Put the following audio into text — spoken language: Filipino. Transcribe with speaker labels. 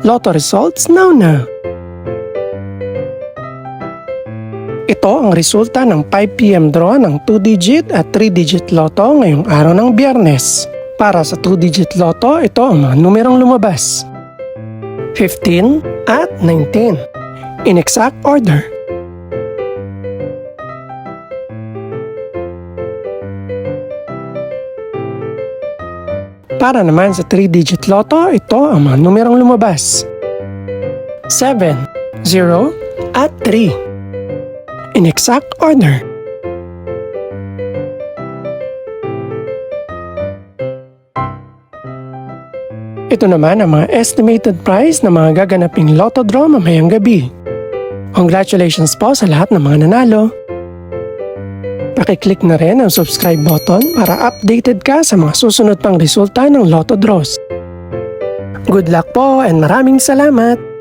Speaker 1: Lotto results now. Ito ang resulta ng 5 PM draw ng 2-digit at 3-digit lotto ngayong araw ng Biyernes. Para sa 2-digit lotto, ito ang mga numerong lumabas: 15 at 19. In exact order. Para naman sa 3-digit lotto, ito ang mga numerong lumabas: 7, 0, at 3. In exact order. Ito naman ang mga estimated price ng mga gaganaping lotto draw mamayang gabi. Congratulations po sa lahat ng mga nanalo. Pakiclick na rin ang subscribe button para updated ka sa mga susunod pang resulta ng lotto draws. Good luck po and maraming salamat!